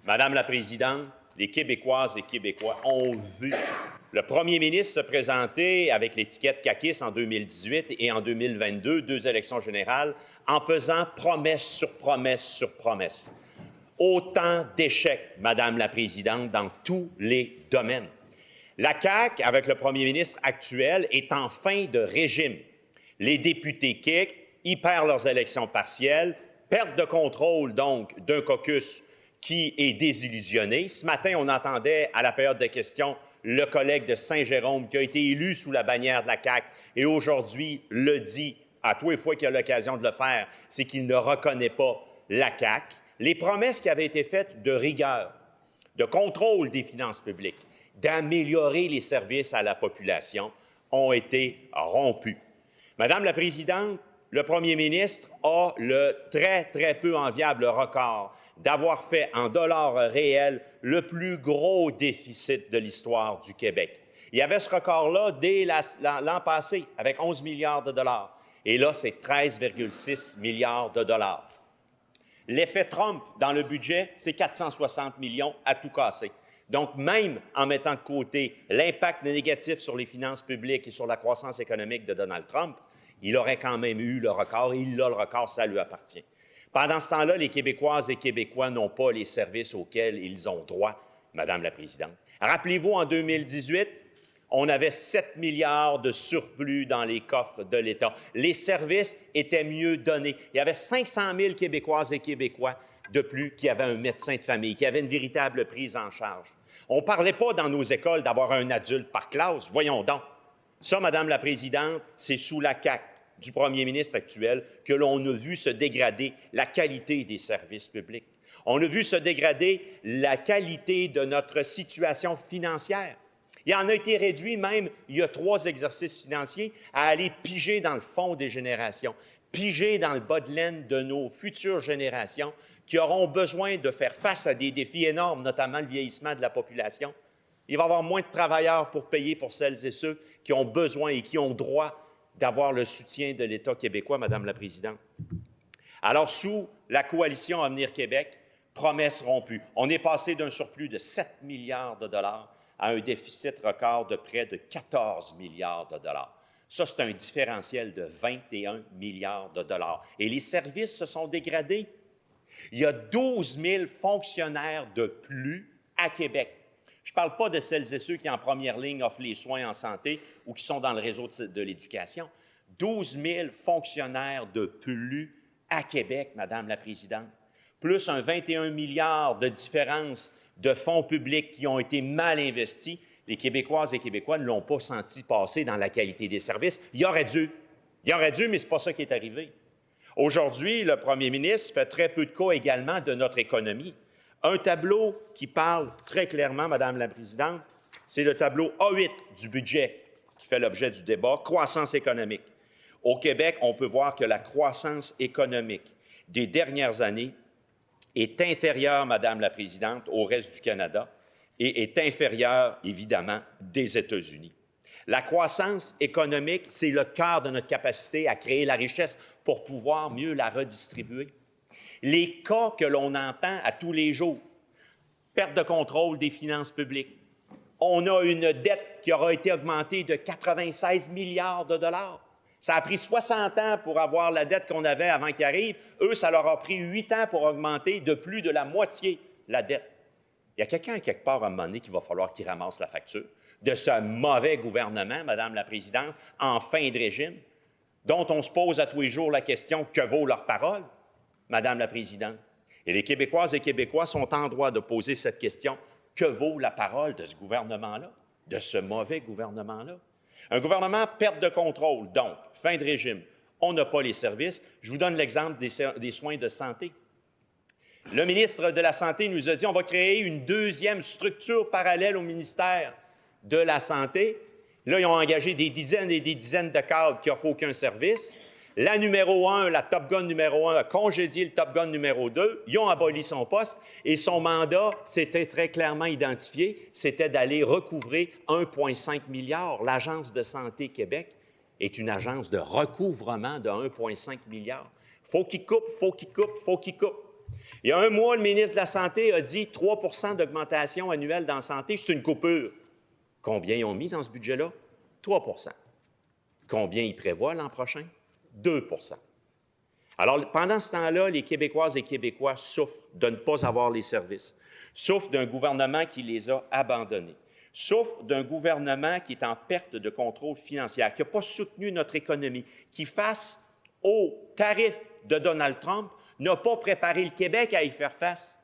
Madame la Présidente, les Québécoises et Québécois ont vu le premier ministre se présenter avec l'étiquette caquiste en 2018 et en 2022, 2 élections générales, en faisant promesse sur promesse sur promesse. Autant d'échecs, Madame la Présidente, dans tous les domaines. La CAQ, avec le premier ministre actuel, est en fin de régime. Les députés QIC y perdent leurs élections partielles, perte de contrôle, donc, d'un caucus qui est désillusionné. Ce matin, on entendait, à la période des questions, le collègue de Saint-Jérôme qui a été élu sous la bannière de la CAQ et aujourd'hui le dit à tous les fois qu'il a l'occasion de le faire, c'est qu'il ne reconnaît pas la CAQ. Les promesses qui avaient été faites de rigueur, de contrôle des finances publiques, d'améliorer les services à la population ont été rompues. Madame la Présidente, le premier ministre a le très peu enviable record d'avoir fait en dollars réels le plus gros déficit de l'histoire du Québec. Il y avait ce record-là dès l'an passé, avec 11 milliards de dollars. Et là, c'est 13,6 milliards de dollars. L'effet Trump dans le budget, c'est 460 millions à tout casser. Donc, même en mettant de côté l'impact négatif sur les finances publiques et sur la croissance économique de Donald Trump, il aurait quand même eu le record, et il a le record, ça lui appartient. Pendant ce temps-là, les Québécoises et Québécois n'ont pas les services auxquels ils ont droit, Madame la Présidente. Rappelez-vous, en 2018, on avait 7 milliards de surplus dans les coffres de l'État. Les services étaient mieux donnés. Il y avait 500 000 Québécoises et Québécois de plus qui avaient un médecin de famille, qui avaient une véritable prise en charge. On ne parlait pas dans nos écoles d'avoir un adulte par classe. Voyons donc. Ça, Madame la Présidente, c'est sous la CAQ du premier ministre actuel que l'on a vu se dégrader la qualité des services publics. On a vu se dégrader la qualité de notre situation financière. Il en a été réduit même, il y a 3 exercices financiers, à aller piger dans le fond des générations, piger dans le bas de laine de nos futures générations qui auront besoin de faire face à des défis énormes, notamment le vieillissement de la population. Il va y avoir moins de travailleurs pour payer pour celles et ceux qui ont besoin et qui ont droit d'avoir le soutien de l'État québécois, Madame la Présidente. Alors, sous la coalition Avenir Québec, promesses rompues. On est passé d'un surplus de 7 milliards de dollars à un déficit record de près de 14 milliards de dollars. Ça, c'est un différentiel de 21 milliards de dollars. Et les services se sont dégradés. Il y a 12 000 fonctionnaires de plus à Québec. Je ne parle pas de celles et ceux qui, en première ligne, offrent les soins en santé ou qui sont dans le réseau de l'éducation. 12 000 fonctionnaires de plus à Québec, Madame la Présidente, plus un 21 milliards de différence de fonds publics qui ont été mal investis. Les Québécoises et Québécois ne l'ont pas senti passer dans la qualité des services. Il aurait dû, mais ce n'est pas ça qui est arrivé. Aujourd'hui, le premier ministre fait très peu de cas également de notre économie. Un tableau qui parle très clairement, Madame la Présidente, c'est le tableau A8 du budget qui fait l'objet du débat, croissance économique. Au Québec, on peut voir que la croissance économique des dernières années est inférieure, Madame la Présidente, au reste du Canada et est inférieure, évidemment, des États-Unis. La croissance économique, c'est le cœur de notre capacité à créer la richesse pour pouvoir mieux la redistribuer. Les cas que l'on entend à tous les jours, perte de contrôle des finances publiques, on a une dette qui aura été augmentée de 96 milliards de dollars. Ça a pris 60 ans pour avoir la dette qu'on avait avant qu'ils arrivent. Eux, ça leur a pris 8 ans pour augmenter de plus de la moitié la dette. Il y a quelqu'un quelque part à un moment donné qu'il va falloir qu'il ramasse la facture de ce mauvais gouvernement, Madame la Présidente, en fin de régime, dont on se pose à tous les jours la question « Que vaut leur parole ?» Madame la Présidente. Et les Québécoises et Québécois sont en droit de poser cette question. Que vaut la parole de ce gouvernement-là, de ce mauvais gouvernement-là? Un gouvernement perte de contrôle, donc, fin de régime. On n'a pas les services. Je vous donne l'exemple des soins de santé. Le ministre de la Santé nous a dit on va créer une 2e structure parallèle au ministère de la Santé. Là, ils ont engagé des dizaines et des dizaines de cadres qui n'offrent aucun service. La numéro 1, la Top Gun numéro 1, a congédié le Top Gun numéro 2. Ils ont aboli son poste et son mandat, c'était très clairement identifié, c'était d'aller recouvrer 1,5 milliard. L'Agence de santé Québec est une agence de recouvrement de 1,5 milliard. Faut qu'il coupe, faut qu'il coupe, faut qu'il coupe. Il y a un mois, le ministre de la Santé a dit 3 d'augmentation annuelle dans la santé, c'est une coupure. Combien ils ont mis dans ce budget-là? 3 Combien ils prévoient l'an prochain? 2 Alors, pendant ce temps-là, les Québécoises et Québécois souffrent de ne pas avoir les services, souffrent d'un gouvernement qui les a abandonnés, souffrent d'un gouvernement qui est en perte de contrôle financier, qui n'a pas soutenu notre économie, qui, face aux tarifs de Donald Trump, n'a pas préparé le Québec à y faire face.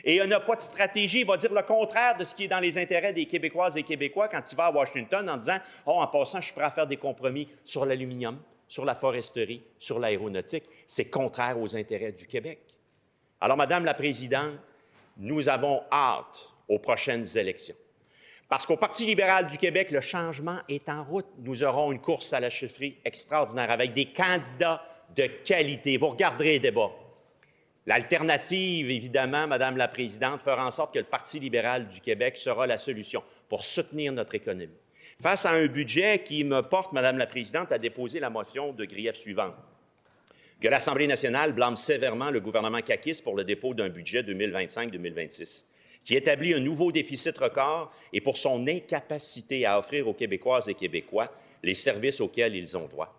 Et il n'a pas de stratégie, il va dire le contraire de ce qui est dans les intérêts des Québécoises et Québécois quand il va à Washington en disant « Oh, en passant, je suis prêt à faire des compromis sur l'aluminium, sur la foresterie, sur l'aéronautique. » C'est contraire aux intérêts du Québec. Alors, Madame la Présidente, nous avons hâte aux prochaines élections. Parce qu'au Parti libéral du Québec, le changement est en route. Nous aurons une course à la chefferie extraordinaire avec des candidats de qualité. Vous regarderez les débats. L'alternative, évidemment, Madame la Présidente, fera en sorte que le Parti libéral du Québec sera la solution pour soutenir notre économie. Face à un budget qui me porte, Madame la Présidente, à déposer la motion de grief suivante. Que l'Assemblée nationale blâme sévèrement le gouvernement caquiste pour le dépôt d'un budget 2025-2026, qui établit un nouveau déficit record et pour son incapacité à offrir aux Québécoises et Québécois les services auxquels ils ont droit.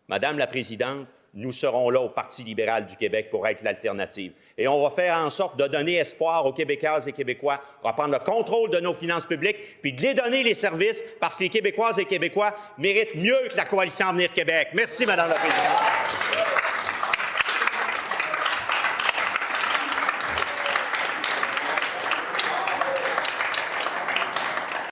Madame la Présidente, nous serons là au Parti libéral du Québec pour être l'alternative. Et on va faire en sorte de donner espoir aux Québécoises et Québécois, reprendre le contrôle de nos finances publiques, puis de les donner les services, parce que les Québécoises et Québécois méritent mieux que la Coalition Avenir Québec. Merci, Madame la Présidente.